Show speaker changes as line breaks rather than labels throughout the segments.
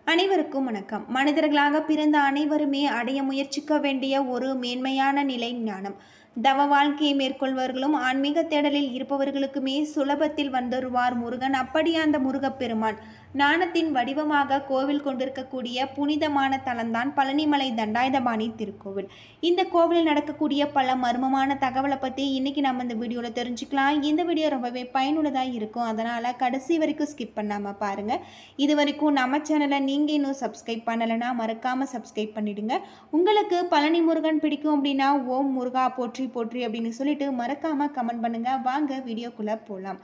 அனைவருக்கும் வணக்கம். மனிதர்களாக பிறந்த அனைவருமே அடைய முயற்சிக்க வேண்டிய ஒரு மேன்மையான நிலை ஞானம். தவ வாழ்க்கையை மேற்கொள்வர்களும் ஆன்மீக தேடலில் இருப்பவர்களுக்குமே சுலபத்தில் வந்துருவார் முருகன். அப்படி அந்த முருகப்பெருமான் ஞானத்தின் வடிவமாக கோவில் கொண்டிருக்கக்கூடிய புனிதமான தலம்தான் பழனிமலை தண்டாயுதபாணி திருக்கோவில். இந்த கோவிலில் நடக்கக்கூடிய பல மர்மமான தகவலை பற்றி இன்னைக்கு நம்ம இந்த வீடியோவில் தெரிஞ்சுக்கலாம். இந்த வீடியோ ரொம்பவே பயனுள்ளதாக இருக்கும், அதனால் கடைசி வரைக்கும் ஸ்கிப் பண்ணாமல் பாருங்கள். இது வரைக்கும் நம்ம சேனலை நீங்கள் இன்னும் சப்ஸ்கிரைப் பண்ணலைன்னா மறக்காமல் சப்ஸ்கிரைப் பண்ணிவிடுங்க. உங்களுக்கு பழனி முருகன் பிடிக்கும் அப்படின்னா ஓம் முருகா போற்றி போற்றி அப்படின்னு சொல்லிட்டு மறக்காமல் கமெண்ட் பண்ணுங்கள். வாங்க வீடியோக்குள்ளே போகலாம்.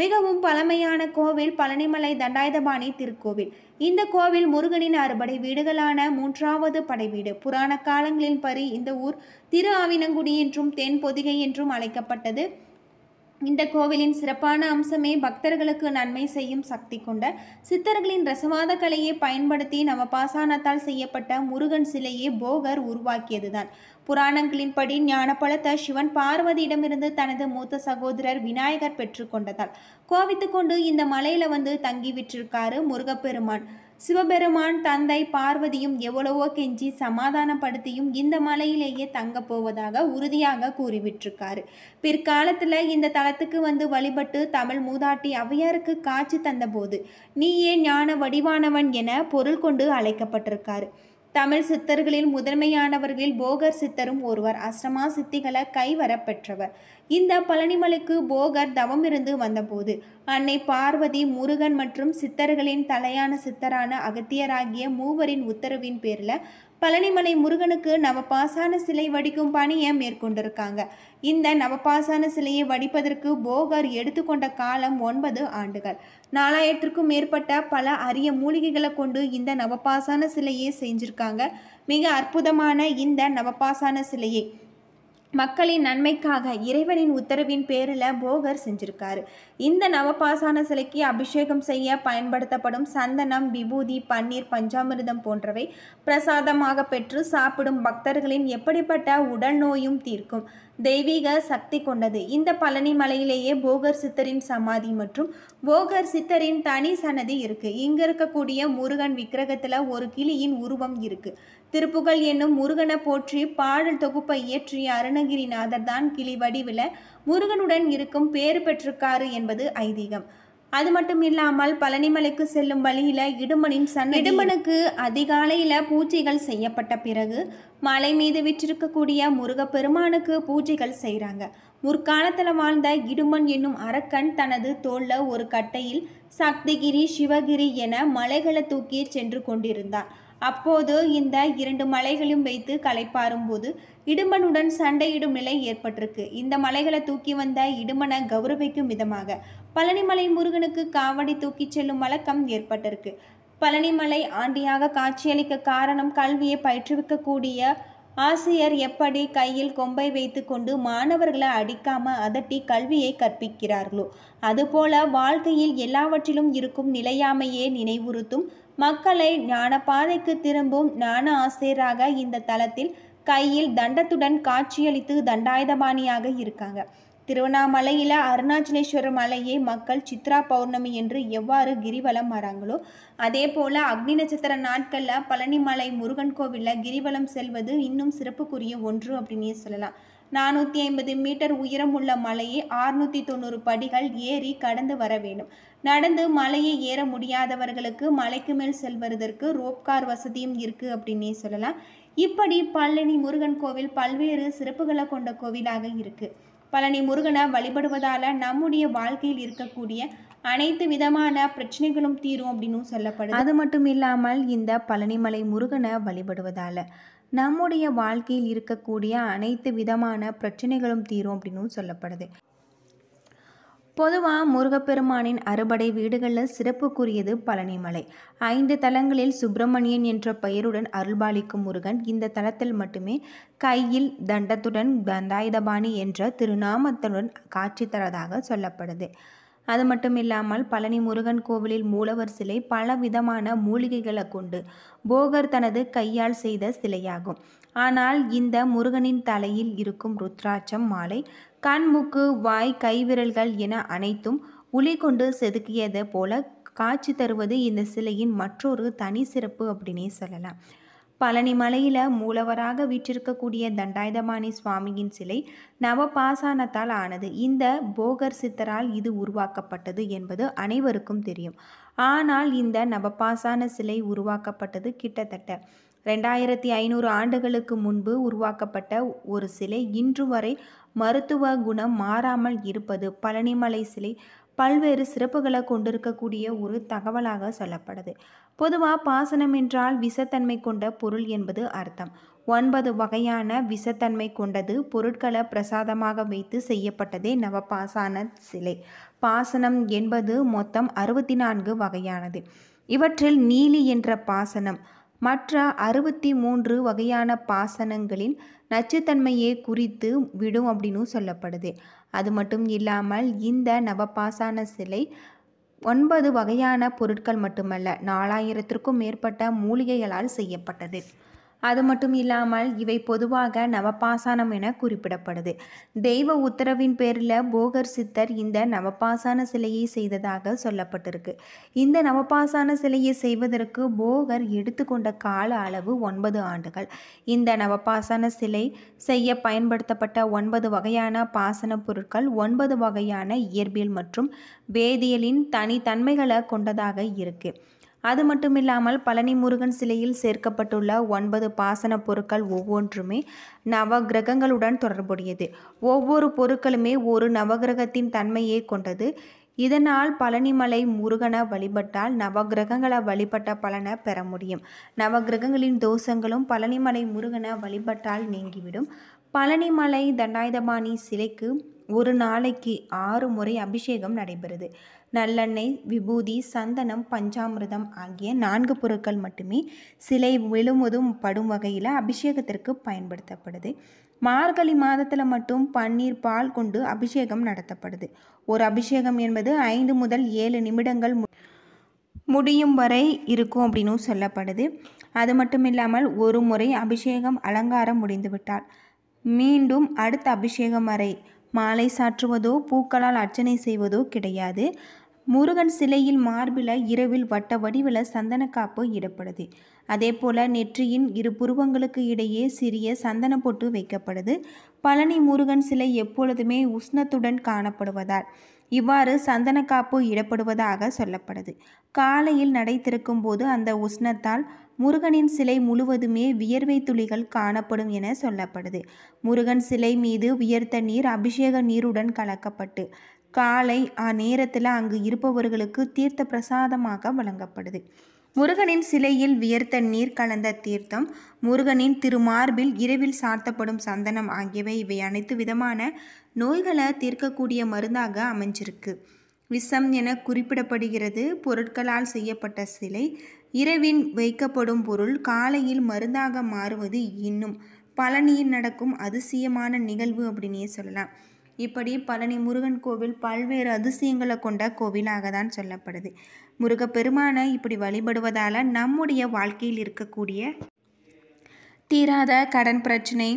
மிகவும் பழமையான கோவில் பழனிமலை தண்டாயுதபாணி திருக்கோவில். இந்த கோவில் முருகனின் அறுபடை வீடுகளான 3வது படை வீடு. புராண காலங்களின் படி இந்த ஊர் திரு ஆவினங்குடி என்றும் தென் பொதிகை என்றும் அழைக்கப்பட்டது. இந்த கோவிலின் சிறப்பான அம்சமே பக்தர்களுக்கு நன்மை செய்யும் சக்தி கொண்ட சித்தர்களின் ரசவாத கலையை பயன்படுத்தி நவபாசானத்தால் செய்யப்பட்ட முருகன் சிலையை போகர் உருவாக்கியதுதான். புராணங்களின்படி ஞானப்பழத்தை சிவன் பார்வதியிடமிருந்து தனது மூத்த சகோதரர் விநாயகர் பெற்றுக்கொண்டதால் கோவித்து கொண்டு இந்த மலையில வந்து தங்கி விட்டிருக்காரு முருகப்பெருமான். சிவபெருமான் தந்தை பார்வதியும் எவ்வளவோ கெஞ்சி சமாதானப்படுத்தியும் இந்த மலையிலேயே தங்க போவதாக உறுதியாக கூறிவிட்டிருக்காரு. பிற்காலத்தில் இந்த தலத்துக்கு வந்து வழிபட்டு தமிழ் மூதாட்டி ஔவையாருக்கு காட்சி தந்தபோது நீயே ஞான வடிவானவன் என பொருள் கொண்டு அழைக்கப்பட்டிருக்காரு. தமிழ் சித்தர்களில் முதன்மையானவர்களில் போகர் சித்தரும் ஒருவர். அஷ்டமா சித்திகளை கைவர பெற்றவர். இந்த பழனிமலைக்கு போகர் தவமிருந்து வந்தபோது அன்னை பார்வதி முருகன் மற்றும் சித்தர்களின் தலையான சித்தரான அகத்தியராகிய மூவரின் உத்தரவின் பேரில் பழனிமலை முருகனுக்கு நவபாசான சிலை வடிக்கும் பணியை மேற்கொண்டிருக்காங்க. இந்த நவபாசான சிலையை வடிப்பதற்கு போகர் எடுத்துக்கொண்ட காலம் 9 ஆண்டுகள். 4000க்கும் மேற்பட்ட பல அரிய மூலிகைகளை கொண்டு இந்த நவபாசான சிலையை செஞ்சிருக்காங்க. மிக அற்புதமான இந்த நவபாசான சிலையை மக்களின் நன்மைக்காக இறைவனின் உத்தரவின் பேரில் போகர் செஞ்சிருக்காரு. இந்த நவபாசான சிலைக்கு அபிஷேகம் செய்ய பயன்படுத்தப்படும் சந்தனம், விபூதி, பன்னீர், பஞ்சாமிர்தம் போன்றவை பிரசாதமாக பெற்று சாப்பிடும் பக்தர்களின் எப்படிப்பட்ட உடல் நோயும் தீர்க்கும் தெய்வீக சக்தி கொண்டது. இந்த பழனி மலையிலேயே போகர் சித்தரின் சமாதி மற்றும் போகர் சித்தரின் தனி சன்னதி இருக்கு. இங்க இருக்கக்கூடிய முருகன் விக்கிரகத்துல ஒரு கிளியின் உருவம் இருக்கு. திருப்புகழ் என்னும் முருகனை போற்றி பாடல் தொகுப்பை இயற்றிய அருணகிரிநாதர் தான் கிளி வடிவில் முருகனுடன் இருக்கும் பேறு பெற்றிருக்காரு என்பது ஐதீகம். அது மட்டும் இல்லாமல் பழனிமலைக்கு செல்லும் வழியில இடுமனுக்கு அதிகாலையில பூஜைகள் செய்யப்பட்ட பிறகு மலை மீது விற்றிருக்கக்கூடிய முருகப்பெருமானுக்கு பூஜைகள் செய்கிறாங்க. முற்காலத்தில் வாழ்ந்த இடுமன் என்னும் அரக்கன் தனது தோல்ல ஒரு கட்டையில் சக்திகிரி, சிவகிரி என மலைகளை தூக்கி சென்று கொண்டிருந்தார். அப்போது இந்த 2 மலைகளையும் வைத்து களைப்பாறும் போது இடுமனுடன் சண்டையிடும் நிலை ஏற்பட்டிருக்கு. இந்த மலைகளை தூக்கி வந்த இடுமனை கௌரவிக்கும் விதமாக பழனிமலை முருகனுக்கு காவடி தூக்கி செல்லும் வழக்கம் ஏற்பட்டிருக்கு. பழனிமலை ஆண்டியாக காட்சியளிக்க காரணம் கல்வியை பயிற்றுவிக்கக்கூடிய ஆசிரியர் எப்படி கையில் கொம்பை வைத்து கொண்டு மாணவர்களை அடிக்காம அதட்டி கல்வியை கற்பிக்கிறார்களோ அதுபோல வாழ்க்கையில் எல்லாவற்றிலும் இருக்கும் நிலையாமையே நினைவுறுத்தும் மக்களை ஞான பாதைக்கு திரும்பும் ஞான ஆசிரியராக இந்த தலத்தில் கையில் தண்டத்துடன் காட்சியளித்து தண்டாயுதபாணியாக இருக்காங்க. திருவண்ணாமலையில் அருணாச்சலேஸ்வரர் மலையை மக்கள் சித்ரா பௌர்ணமி என்று எவ்வாறு கிரிவலம் வராங்களோ அதே போல் அக்னி நட்சத்திர நாட்களில் பழனிமலை முருகன் கோவிலில் கிரிவலம் செல்வது இன்னும் சிறப்புக்குரிய ஒன்று அப்படின்னே சொல்லலாம். 450 மீட்டர் உயரம் உள்ள மலையை 690 படிகள் ஏறி கடந்து வர வேண்டும். நடந்து மலையை ஏற முடியாதவர்களுக்கு மலைக்கு மேல் செல்வதற்கு ரோப்கார் வசதியும் இருக்குது அப்படின்னே சொல்லலாம். இப்படி பழனி முருகன் கோவில் பல்வேறு சிறப்புகளை கொண்ட கோவிலாக இருக்குது. பழனி முருகனை வழிபடுவதால் நம்முடைய வாழ்க்கையில் இருக்கக்கூடிய அனைத்து விதமான பிரச்சனைகளும் தீரும் அப்படின்னு சொல்லப்படுது. அது மட்டும் இல்லாமல் இந்த பழனிமலை முருகனை வழிபடுவதால் நம்முடைய வாழ்க்கையில் இருக்கக்கூடிய அனைத்து விதமான பிரச்சனைகளும் தீரும் அப்படின்னு சொல்லப்படுது. பொதுவாக முருகப்பெருமானின் அறுபடை வீடுகளில் சிறப்புக்குரியது பழனிமலை. 5 தலங்களில் சுப்பிரமணியன் என்ற பெயருடன் அருள்பாலிக்கும் முருகன் இந்த தலத்தில் மட்டுமே கையில் தண்டத்துடன் தண்டாயுதபாணி என்ற திருநாமத்துடன் காட்சி தரதாக சொல்லப்படுது. அது மட்டும் இல்லாமல் பழனி முருகன் கோவிலில் மூலவர் சிலை பல விதமான மூலிகைகளை கொண்டு போகர் தனது கையால் செய்த சிலையாகும். ஆனால் இந்த முருகனின் தலையில் இருக்கும் ருத்ராட்சம் மாலை, கண், மூக்கு, வாய், கைவிரல்கள் என அனைத்தும் உளி கொண்டு செதுக்கியது போல காட்சி தருவது இந்த சிலையின் மற்றொரு தனி சிறப்பு அப்படின்னே சொல்லலாம். பழனி மலையில் மூலவராக வீற்றிருக்கக்கூடிய தண்டாயுதபாணி சுவாமியின் சிலை நவபாசானத்தால் ஆனது. இந்த போகர் சித்தரால் இது உருவாக்கப்பட்டது என்பது அனைவருக்கும் தெரியும். ஆனால் இந்த நவபாசான சிலை உருவாக்கப்பட்டது கிட்டத்தட்ட 2500 ஆண்டுகளுக்கு முன்பு உருவாக்கப்பட்ட ஒரு சிலை இன்று வரை மருத்துவ குணம் மாறாமல் இருப்பது பழனிமலை சிலை பல்வேறு சிறப்புகளை கொண்டிருக்கக்கூடிய ஒரு தகவலாக சொல்லப்படுது. பொதுவாக பாசனம் என்றால் விஷத்தன்மை கொண்ட பொருள் என்பது அர்த்தம். 9 வகையான விஷத்தன்மை கொண்டது பொருட்களை பிரசாதமாக வைத்து செய்யப்பட்டதே நவபாசான சிலை. பாசனம் என்பது மொத்தம் 64 வகையானது. இவற்றில் நீலி என்ற பாசனம் மற்ற 63 வகையான பாசனங்களின் நச்சுத்தன்மையை குறித்து விடும் அப்படின்னு சொல்லப்படுது. அது மட்டும் இல்லாமல் இந்த நவபாசான சிலை 9 வகையான பொருட்கள் மட்டுமல்ல, 4000த்திற்கும் மேற்பட்ட மூலிகைகளால் செய்யப்பட்டது. அது மட்டும் இல்லாமல் இவை பொதுவாக நவபாசானம் என குறிப்பிடப்படுது. தெய்வ உத்தரவின் பேரில் போகர் சித்தர் இந்த நவபாசான சிலையை செய்ததாக சொல்லப்பட்டிருக்கு. இந்த நவபாசான சிலையை செய்வதற்கு போகர் எடுத்துக்கொண்ட கால அளவு 9 ஆண்டுகள். இந்த நவபாசான சிலை செய்ய பயன்படுத்தப்பட்ட 9 வகையான பாசன பொருட்கள் 9 வகையான இயற்பியல் மற்றும் வேதியியலின் தனித்தன்மைகளை கொண்டதாக இருக்கு. அது மட்டுமில்லாமல் பழனி முருகன் சிலையில் சேர்க்கப்பட்டுள்ள 9 பாசன பொருட்கள் ஒவ்வொன்றுமே நவகிரகங்களுடன் தொடர்புடையது. ஒவ்வொரு பொருட்களுமே ஒரு நவகிரகத்தின் தன்மையை கொண்டது. இதனால் பழனிமலை முருகனை வழிபட்டால் நவகிரகங்களை வழிபட்ட பலனை பெற முடியும். நவகிரகங்களின் தோஷங்களும் பழனிமலை முருகனை வழிபட்டால் நீங்கிவிடும். பழனிமலை தண்டாயுதபாணி சிலைக்கு ஒரு நாளைக்கு 6 முறை அபிஷேகம் நடைபெறுது. நல்லெண்ணெய், விபூதி, சந்தனம், பஞ்சாமிர்தம் ஆகிய 4 பொருட்கள் மட்டுமே சிலை முழுவதும் படும் வகையில் அபிஷேகத்திற்கு பயன்படுத்தப்படுது. மார்கழி மாதத்தில் மட்டும் பன்னீர் பால் கொண்டு அபிஷேகம் நடத்தப்படுது. ஒரு அபிஷேகம் என்பது 5 முதல் 7 நிமிடங்கள் முடியும் வரை இருக்கும் அப்படின்னு சொல்லப்படுது. அது மட்டும் இல்லாமல் ஒரு முறை அபிஷேகம் அலங்காரம் முடிந்துவிட்டால் மீண்டும் அடுத்த அபிஷேகம் வரை மாலை சாற்றுவதோ பூக்களால் அர்ச்சனை செய்வதோ கிடையாது. முருகன் சிலையில் மார்பில் இரவில் வட்ட வடிவில் சந்தனக்காப்பு இடப்படுது. அதே போல் நெற்றியின் 2 புருவங்களுக்கு இடையே சிறிய சந்தன பொட்டு வைக்கப்படுது. பழனி முருகன் சிலை எப்பொழுதுமே உஷ்ணத்துடன் காணப்படுவதால் இவ்வாறு சந்தனக்காப்பு இடப்படுவதாக சொல்லப்படுது. காலையில் நடை திறக்கும் போது அந்த உஷ்ணத்தால் முருகனின் சிலை முழுவதுமே வியர்வை துளிகள் காணப்படும் என சொல்லப்படுது. முருகன் சிலை மீது வியர்த்த நீர் அபிஷேக நீருடன் கலக்கப்பட்டு காலை நேரத்தில் அங்கு இருப்பவர்களுக்கு தீர்த்த பிரசாதமாக வழங்கப்படுது. முருகனின் சிலையில் வியர்த்த நீர் கலந்த தீர்த்தம், முருகனின் திருமார்பில் இரவில் சார்த்தப்படும் சந்தனம் ஆகியவை இவை அனைத்து விதமான நோய்களை தீர்க்கக்கூடிய மருந்தாக அமைஞ்சிருக்கு. விஷம் என குறிப்பிடப்படுகிறது. பொருட்களால் செய்யப்பட்ட சிலை இரவில் வைக்கப்படும் பொருள் காலையில் மருந்தாக மாறுவது இன்னும் பழனியில் நடக்கும் அதிசயமான நிகழ்வு அப்படின்னே சொல்லலாம். இப்படி பழனி முருகன் கோவில் பல்வேறு அதிசயங்களை கொண்ட கோவிலாக தான் சொல்லப்படுது. முருகப்பெருமானை இப்படி வழிபடுவதால் நம்முடைய வாழ்க்கையில் இருக்கக்கூடிய தீராத கடன் பிரச்சனை,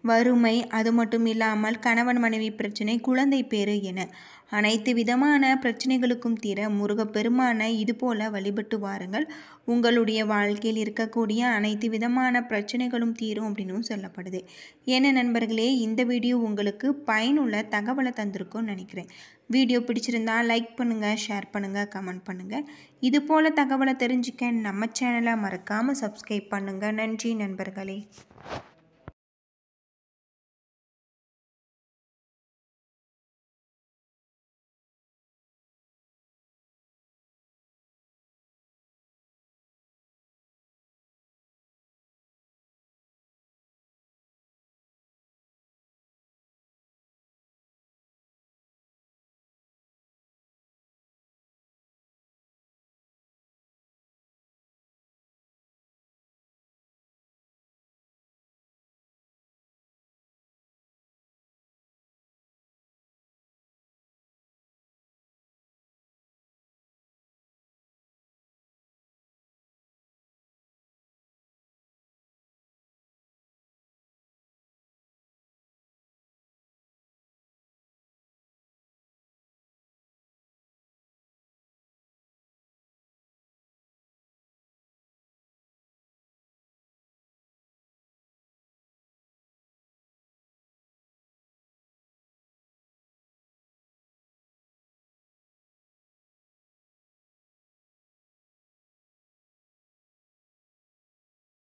வறுமை, அது மட்டும் இல்லாமல் கணவன் மனைவி பிரச்சனை, குழந்தை பேறு என அனைத்து விதமான பிரச்சனைகளுக்கும் தீர முருகப்பெருமானை இதுபோல் வழிபட்டு வாருங்கள். உங்களுடைய வாழ்க்கையில் இருக்கக்கூடிய அனைத்து விதமான பிரச்சனைகளும் தீரும் அப்படின்னு சொல்லப்படுது. ஏன்னா நண்பர்களே, இந்த வீடியோ உங்களுக்கு பயனுள்ள தகவலை தந்திருக்கும்னு நினைக்கிறேன். வீடியோ பிடிச்சிருந்தா லைக் பண்ணுங்கள், ஷேர் பண்ணுங்கள், கமெண்ட் பண்ணுங்கள். இதுபோல் தகவலை தெரிஞ்சுக்க நம்ம சேனலை மறக்காமல் சப்ஸ்கிரைப் பண்ணுங்கள். நன்றி நண்பர்களே.